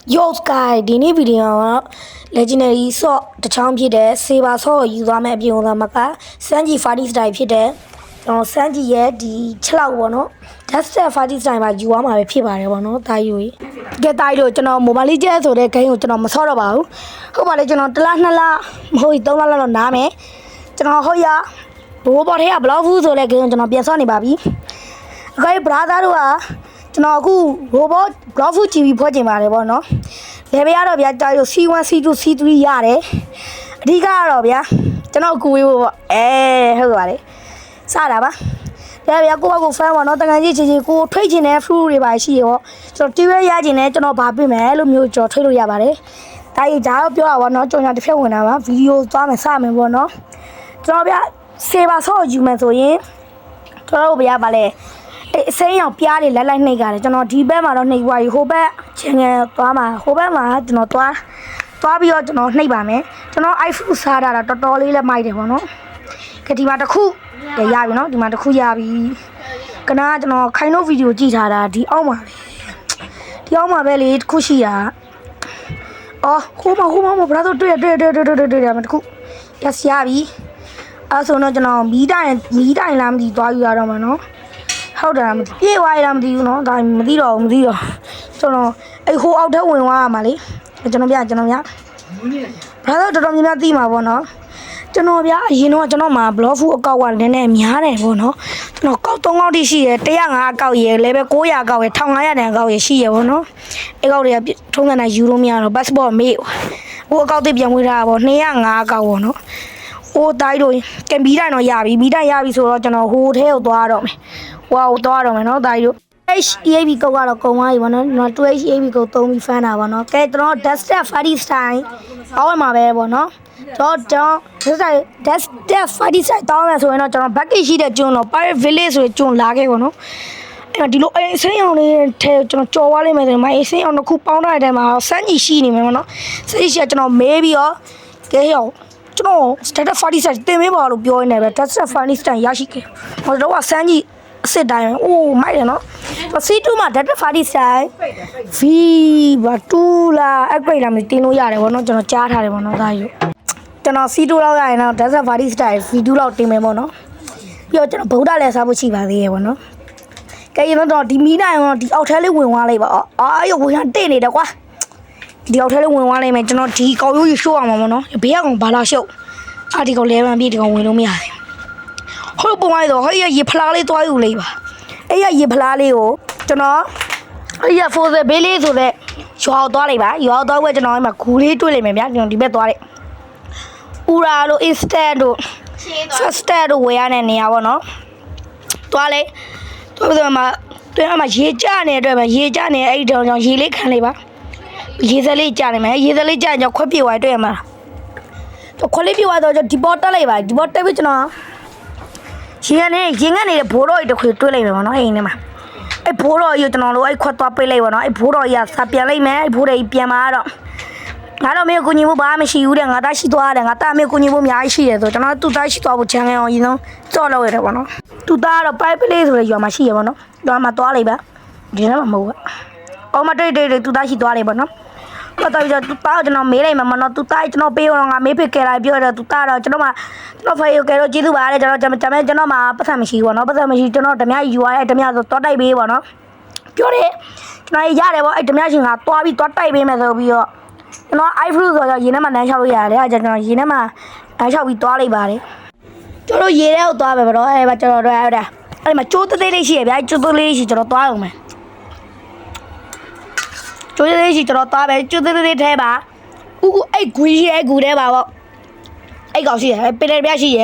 Yo Sky ဒီနေ့ဗီဒီယိုက Legendary Sword တစ်ချောင်းဖြစ်တဲ့ Saber Sword ကိုယူသွားမယ့်အပြင်ကမှကစမ်းကြီး Fighting Style ဖြစ်တဲ့ကျွန်တော်စမ်းကြီးရဲ့ဒီ6လောက်ပေါ့နော် Dusted Fighting Style မှာယူသွားမှာပဲဖြစ်ပါတယ်ပေါ့နော်တာယူကြီးကဲတာယူတို့ကျွန်တော် Mobile Legends ဆိုတဲ့ game ကိုကျွန်တော်မဆော့တော့ပါဘူးဟုတ်ပါလေကျွန်တော်1လ2လမဟုတ်3လလောက်နားမယ်ကျွန်တော်ဟုတ်ရဘိုးပေါ်ထဲက Block Food ဆိုတဲ့ game ကိုကျွန်တော်ပြန်ဆော့နေပါပြီအခိုင် brother တို့ကကျွန်တော်အခု robot block food GB ဖွဲ့ကျင်ပါတယ်ပေါ့နော် level ရတော့ဗျာတာရု C1 C2 C3 ရတယ်အဓိကကတော့ဗျာကျွန်တော်ကူဝေးဖို့ပေါ့ဟုတ်ပါလေစတာပါဒါဗျာကိုယ့်ဘက်ကို fan ပေါ့နော်တကယ်ကြီးချီကိုထိတ်ချင်တဲ့ fruit တွေပါရှိရပေါ့ကျွန်တော် TV ရချင်တယ်ကျွန်တော်ဗာပြမယ်လို့မျိုးကျွန်တော်ထိတ်လို့ရပါတယ်ဒါကြီးဒါတော့ပြောတာပေါ့နော်ကျွန်တော်တစ်ဖက်ဝင်တာပါဗီဒီယိုသွားမယ်စမယ်ပေါ့နော်ကျွန်တော်ဗျာ Saber Sword ယူမယ်ဆိုရင်ကျွန်တော်တို့ဗျာဗာလေအစိမ်းအောင်ပြားတွေလက်လိုက်နှိပ်ကြတယ်ကျွန်တော်ဒီဘက်မှာတော့နှိပ်သွားပြီဟိုဘက်ချင်းငယ်သွားမှာဟိုဘက်မှာကျွန်တော်သွားပြီးတော့ကျွန်တော်နှိပ်ပါမယ်ကျွန်တော် iPhone စားတာတော်တော်လေးလည်းမိုက်တယ်ပေါ့နော်ကဲဒီမှာတစ်ခုရပြီနော်ဒီမှာတစ်ခုရပြီကနာကျွန်တော်ခိုင်နို့ဗီဒီယိုကြည့်ထားတာဒီအောက်မှာဒီအောက်မှာပဲလေတစ်ခုရှိတာအော်ဟိုမှာဘရာတော့တွေ့မှာတစ်ခုရပြီအဲ့ဆိုတော့ကျွန်တော်မီးတိုင်လားမသိသွားယူရတော့မှာနော်ဟုတ်တယ်မသိပြေးသွားရတာမသိဘူးเนาะဒါမသိတော့ကျွန်တော်အဲ့ဟိုအောက်ထက်ဝင်သွားရမှာလေကျွန်တော်ဗျဘာသာတော်တော်များများသိမှာပေါ့နော်ကျွန်တော်ဗျအရင်တော့ကျွန်တော်မှာ block food အကောက်ကလည်းနည်းနည်းများတယ်ပေါ့နော်ကျွန်တော်ကောက်3ကောက်တိရှိတယ်105အကောက်ရယ် level 900အကောက်ရယ်1500တန်အကောက်ရယ်ရှိရယ်ပေါ့နော်အဲ့ကောက်တွေကထုံးကန်တာယူလို့မရတော့ passport မေးဟိုအကောက်တွေပြန်ဝင်ထားတာပေါ့205အကောက်ပေါ့နော်ဟိုတိုင်းတို့ကင်မီတိုင်းတော့ရပြီမီတိုင်းရပြီဆိုတော့ကျွန်တော်ဟိုထဲကိုသွားတော့မယ်ဟိုသွားတော့မယ်နော်တိုင်းတို့ HEAB ကုတ်ကတော့ကုန်သွားပြီပေါ့နော်ကျွန်တော် 2HEAB ကုတ်သုံးပြီးဖမ်းတာပေါ့နော်ကဲကျွန်တော် Dusted Fighting Style အောက်မှာပဲပေါ့နော်ကျွန်တော် Dusted Fighting Style တောင်းမယ်ဆိုရင်တော့ကျွန်တော် Bucket ရှိတဲ့ကျွန်းတော့ Pirate Village ဆိုတဲ့ကျွန်းလာခဲ့ပေါ့နော်အဲ့ဒီလိုအစိမ်းအောင်လေးထဲကျွန်တော်ကြော်သွားလိမ့်မယ်ဆိုရင်မအစိမ်းအောင်တစ်ခုပေါင်းထားတဲ့ထဲမှာစမ်းကြီးရှိနေမယ်ပေါ့နော်စမ်းကြီးကကျွန်တော်မေးပြီးတော့ကဲရောကျွန်တော် Dusted Fighting Style တင်ပေးပါလို့ပြောနေတယ်ပဲ Dusted Fighting Style ရရှိခဲ့ဟိုတော့စမ်းကြီးအစ်တိုင်းအိုးမိုက်တယ်နော် C2 မှာ Dusted Fighting Style V ဘာ2လာ upgrade လာမတင်လို့ရတယ်ဗောနော်ကျွန်တော်ကြားထားတယ်ဗောနော်ဒါယူကျွန်တော် C2 လောက်ရရင်တော့ Dusted Fighting Style V2 လောက်တင်မယ်ဗောနော်ပြီးတော့ကျွန်တော်ဗုဒ္ဓလည်းစားဖို့ရှိပါသေးရဲ့ဗောနော်ကဲရင်တော့ဒီမီးနိုင်တော့ဒီအောက်ထဲလေးဝင်သွားလိုက်ပါအာရုပ်ဝင်တိနေတယ်ကွာဒီအောက်ထဲလေးဝင်သွားလိုက်မယ်ကျွန်တော်ဒီကောက်ရိုးရှိုးအောင်ပါဗောနော်ဘေးကောင်ဘာလာရှုပ်အာဒီကောင်လဲပန်ပြည့်ဒီကောင်ဝင်လို့မရဘူးဟုတ်ပုံလိုက်တော့ဟိုရေဖလားလေးတွားယူလိုက်ပါအဲ့ရရေဖလားလေးကိုကျွန်တော်အဲ့ရဖိုးစဘေးလေးဆိုတဲ့ရွာသွားလိုက်ပါရွာသွားဝဲကျွန်တော်အဲ့မှာဂူလေးတွေ့လိုက်မယ်ဗျာကျွန်တော်ဒီဘက်သွားလိုက်ဥရာတို့ instant တို့ fast တို့ဝယ်ရတဲ့နေရာပေါ့နော်သွားလိုက်သွားပြီးတော့မှတွင်းအမှရေကျနေတဲ့အတွက်ပဲရေကျနေအဲ့ဒီတော့ရေလေးခံလိုက်ပါရေစက်လေးကျနေမယ်ရေစက်လေးကျရင်ကျွန်တော်ခွက်ပြေသွားတွေ့ရမှာတော့ခွက်လေးပြေသွားတော့ဒီပေါ်တက်လိုက်ပါဒီပေါ်တက်ပြီးကျွန်တော်ရင်ကနေဘိုးတော်ကြီးတစ်ခွေတွေးလိုက်မယ်ဗောနော်အိမ်ထဲမှာအဲ့ဘိုးတော်ကြီးကျွန်တော်တို့အဲ့ခွက်သွားပေးလိုက်ဗောနော်အဲ့ဘိုးတော်ကြီးကစာပြန်လိုက်မယ်အဲ့ဘိုးတော်ကြီးပြန်มาတော့ငါတော့မင်းကိုညီဖို့ဘာမှမရှိဘူးတဲ့ငါသားရှိသွားတယ်ငါသားမင်းကိုညီဖို့အများကြီးရှိတယ်ဆိုကျွန်တော်သူ့သားရှိသွားဖို့ချမ်းငယ်အောင်အရင်ဆုံးကြော့လောက်ရတယ်ဗောနော်သူ့သားကတော့ pipe လေးဆိုတဲ့ရွာမှာရှိရဗောနော်ရွာမှာသွားလိုက်ပါဒီထဲမှာမဟုတ်ဘူးအော်မတွေ့သူ့သားရှိသွားတယ်ဗောနော်တော့ပြီးတော့သူသားကျွန်တော်မေးလိုက်မှာမနော်သူသားကျွန်တော်ပေးတော့ငါမေးဖြစ်ခဲ့တာပြောတယ်သူသားတော့ကျွန်တော်ဖေးကဲတော့ကျေးဇူးပါတယ်ကျွန်တော်မှာပတ်သက်မရှိဘူးဗောနော်ပတ်သက်မရှိကျွန်တော်ဓမြယူရတဲ့ဓမြဆိုတော့တိုက်ပေးဗောနော်ပြောတယ်ကျွန်တော်ရတယ်ဗောအဲ့ဓမြရှင်ကသွားပြီးသွားတိုက်ပေးမယ်ဆိုပြီးတော့ကျွန်တော် iFruit ဆိုတော့ရေထဲမှာနန်းချောက်လို့ရတယ်အဲ့ကျွန်တော်ရေထဲမှာနန်းချောက်ပြီးသွားလိုက်ပါတယ်ကျွန်တော်ရေထဲကိုသွားမယ်ဗောနော်အဲ့မှာကျွန်တော်တို့အဲ့မှာကျိုးသေးလေးရှိရဗျာကျိုးသေးလေးရှိကျွန်တော်သွားအောင်မယ်ကျိုးသေးရှိကျွန်တော်သွားမယ်ကျိုးသေးထဲပါဥအဲ့ဂွီးရဲ့ဂူထဲပါဗောအဲ့ကောင်ရှိရပင်လယ်ပြရှိရ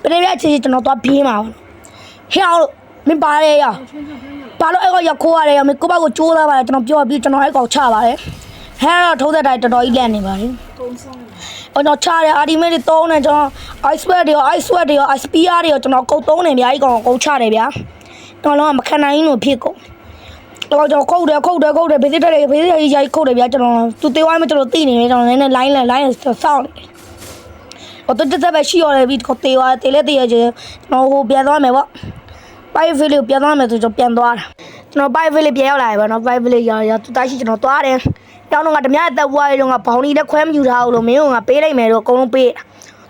ပင်လယ်ပြချီကျွန်တော်သွားပြေးမှာဟဲ့အောင်လို့မင်းပါရဲရဘာလို့အဲ့ကောင်ရခိုးရတယ်မင်းကိုဘကိုကျိုးလာပါလေကျွန်တော်ပြောပြီးကျွန်တော်အဲ့ကောင်ချပါတယ်ဟဲ့တော့ထိုးတဲ့တိုင်တော်တော်ကြီးလက်နေပါတယ်ကုန်းဆုံးကျွန်တော်ချတယ်အာဒီမေးတွေသုံးတယ်ကျွန်တော် ice sweat တွေရော ice spear တွေရောကျွန်တော်ကုတ်သုံးတယ်ဗျာအဲ့ကောင်ကုတ်ချတယ်ဗျာတော်လုံးကမခံနိုင်လို့ဖြစ်ကုန်တော့ကျွန်တော်ခုတ်တယ်ဘေးစစ်တက်တယ်ဘေးစစ်ရိုက်ခုတ်တယ်ဗျာကျွန်တော်သူသေးဝိုင်းမကျွန်တော်သိနေတယ်ကျွန်တော်လည်းလိုင်းစောင့်နေတော့တက်ပဲရှိရတယ်ပြီးကိုသေးသွားတယ်လဲသေးရချင်းကျွန်တော်ဟိုပြန်သွားမယ်ဗော Pirate Village ကိုပြန်သွားမယ်ဆိုကျွန်တော်ပြန်သွားတာကျွန်တော် Pirate Village ပြန်ရောက်လာပြီဗောနော် Pirate Village ရောက်သူသားရှိကျွန်တော်သွားတယ် ကျောင်းတော့ငါဓမြတက်ပွားရေးတော့ငါဘောင်းကြီးလက်ခွဲမယူထားဘူးလို့မင်းကငါပေးလိုက်မယ်တော့အကုန်လုံးပေး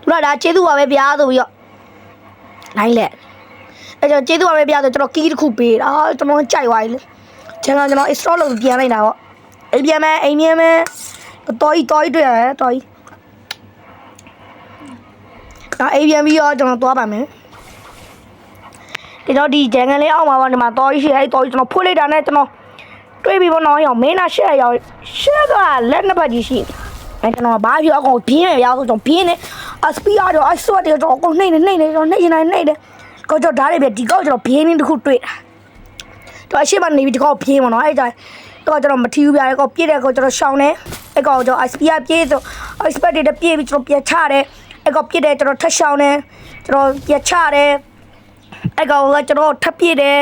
သူကဒါကျေးဇူးပါပဲဗျာဆိုပြီးတော့နိုင်လက်အဲ့တော့ကျေးဇူးပါပဲဗျာဆိုကျွန်တော်ကီးတစ်ခုပေးတာကျွန်တော်ကြိုက်သွားပြီလေကျွန်တော် install လုပ်ပြန်လိုက်တာပေါ့အိမ်ပြန်မယ်တော်ကြီးတွေ့ရတယ်တော်ကြီးဒါအိမ်ပြန်ပြီးတော့ကျွန်တော်သွားပါမယ်ဒီတော့ဒီဂျန်ကန်လေးအောက်မှာပါဒီမှာတော်ကြီးရှိအဲ့တော်ကြီးကျွန်တော်ဖွင့်လိုက်တာနဲ့ကျွန်တော်တွေးပြီးတော့ရောမင်းနာရှက်ရောရှက်ကလက်နှစ်ဖက်ကြီးရှိအဲ့ကျွန်တော်ဘာပြောအကောင်ပြင်းရရဆိုကျွန်တော်ပြင်းနေအစပီယာတော့အဆွတ်တယ်ကျွန်တော်ကိုနှိမ့်နေကျွန်တော်နှိမ့်နေကိုကျွန်တော်ဓာတ်တွေပဲဒီကောက်ကျွန်တော်ပြင်းနေတခုတွေ့တာတော့အရှိမနေပြီးဒီကောက်ပြင်းမနော်အဲ့ဒါတော့ကျွန်တော်မထီးဘူးပြရဲကောက်ပြည့်တဲ့ကောက်ကျွန်တော်ရှောင်းနေအဲ့ကောက်ကျွန်တော်အစပီယာပြည့်ဆိုအစပက်တွေပြည့်ပြီးကျွန်တော်ပြချတယ်အဲ့ကောက်ပြည့်တယ်ကျွန်တော်ထက်ရှောင်းနေကျွန်တော်ပြချတယ်အဲ့ကောက်ကကျွန်တော်ထပ်ပြည့်တယ်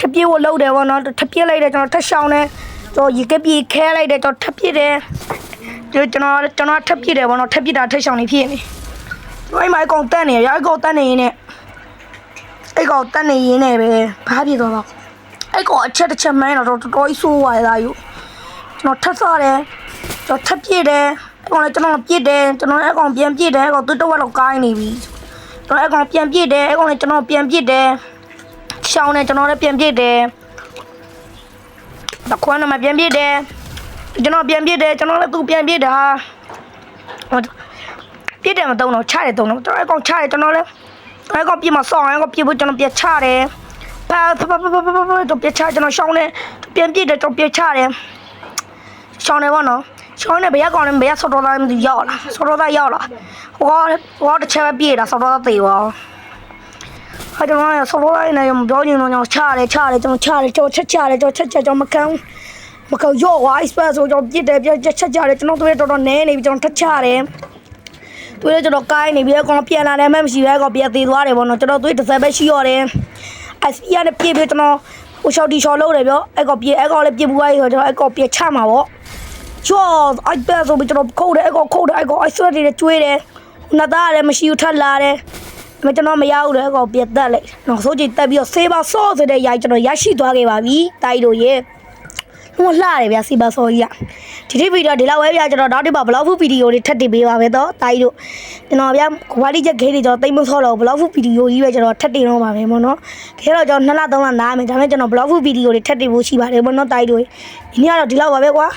ထပ်ပြည့်ဖို့လုပ်တယ်ဗောနော်ထပ်ပြည့်လိုက်တယ်ကျွန်တော်ထက်ရှောင်းတယ်ကျွန်တော်ရေကပြည့်ခဲလိုက်တယ်ကျွန်တော်ထပ်ပြည့်တယ်ကျွန်တော်ထပ်ပြည့်တယ်ဗောနော်ထပ်ပြည့်တာထက်ရှောင်းနေဖြစ်နေအဲ့မှာအကောင်တက်နေရအကောင်တက်နေရင်အဲ့ကောင်တက်နေရင်လည်းပဲဘာဖြစ်သွားပါအဲ့ကောင်အချက်တစ်ချက်မှန်းတော့တော်ကြီးဆိုးသွားရယူကျွန်တော်ထပ်စားတယ်ကျွန်တော်ထပ်ပြည့်တယ်အဲ့ကောင်လည်းကျွန်တော်ပြည့်တယ်ကျွန်တော်အဲ့ကောင်ပြန်ပြည့်တယ်အဲ့ကောင်တော့လောက်ကိုင်းနေပြီကျွန်တော်အဲ့ကောင်ပြန်ပြည့်တယ်အဲ့ကောင်လည်းကျွန်တော်ပြန်ပြည့်တယ်ရှောင်းတယ်ကျွန်တော်လည်းပြန်ပြည့်တယ်တခွန်းနဲ့မပြန်ပြည့်တယ်ကျွန်တော်ပြန်ပြည့်တယ်ကျွန်တော်လည်းသူပြန်ပြည့်တယ်ဟာပြည့်တယ်မတုံးတော့ချတယ်တုံးတော့ကျွန်တော်အဲ့ကောင်ချတယ်ကျွန်တော်လည်းအဲ့ကောင်ပြည့်မဆောင်းအဲ့ကောင်ပြည့်ဖို့ကျွန်တော်ပြန်ချတယ်ပါတော့ပြည့်ချကျွန်တော်ရှောင်းတယ်ပြန်ပြည့်တယ်ကျွန်တော်ပြန်ချတယ်ရှောင်းတယ်ဗောနော်ရှောင်းတယ်ဘယ်ကောင်လဲဘယ်ဆော့တော်သားမသိရောက်လာဆော့တော်သားရောက်လာဟောတစ်ချက်ပဲပြည့်တာဆော့တော်သားသေးပါဟာကျွန်တော်ဆော့တော်သားနဲ့ပြောနေတော့ချတယ်ကျွန်တော်ချက်မကောက်ရော့ဝိုင်းစပတ်ဆိုကျွန်တော်ပြည့်တယ်ပြချက်ကြတယ်ကျွန်တော်တို့တော်တော်နဲနေပြီကျွန်တော်ထက်ချတယ်သူလည်းကျွန်တော်ကိုင်းနေပြီကောင်ပြန်လာတယ်မှမရှိပဲကောင်ပြန်သေးသွားတယ်ဗောနော်ကျွန်တော်သွေးတစ်စက်ပဲရှိရတယ်အစပီယာနဲ့ပြေးပြီးကျွန်တော်ဟိုရှောက်တီရှော်လုပ်တယ်ပြောအဲ့ကောင်ပြေးအဲ့ကောင်လည်းပြေးဘူးသွားပြီဆိုတော့အဲ့ကောင်ပြေးချမှာဗောချောအဲ့ပဲဆိုပြီးကျွန်တော်ခုတ်တယ်အဲ့ကောင်အဲ့ဆွဲတွေကျွေးတယ်နှစ်သားလည်းမရှိဘူးထက်လာတယ်မကျွန်တော်မရဘူးလေအဲ့ကောင်ပြေးတက်လိုက်နောက်ဆိုကြည့်တက်ပြီးတော့ဆေးပါဆော့ဆိုတဲ့ရိုက်ကျွန်တော်ရရှိသွားခဲ့ပါပြီတိုက်တို့ရဲ့ဟိုလှတယ်ဗျာစီပါဆော်ကြီးကဒီဗီဒီယိုဒီလောက်ပဲဗျာကျွန်တော်နောက်တစ်ပတ်ဘလော့ဖူဗီဒီယိုတွေထပ်တင်ပေးပါမယ်တော့တိုက်တို့ကျွန်တော်ဗျာကွာလီချက်ခေးတွေကျွန်တော်တိတ်မဆော့တော့ဘလော့ဖူဗီဒီယိုကြီးပဲကျွန်တော်ထပ်တင်တော့ပါမယ်ပေါ့နော်ခေးတော့ကျွန်တော်2လ3လနားမယ်ဒါပေမဲ့ကျွန်တော်ဘလော့ဖူဗီဒီယိုတွေထပ်တင်ဖို့ရှိပါတယ်ပေါ့နော်တိုက်တို့ဒီနေ့ကတော့ဒီလောက်ပါပဲကွာ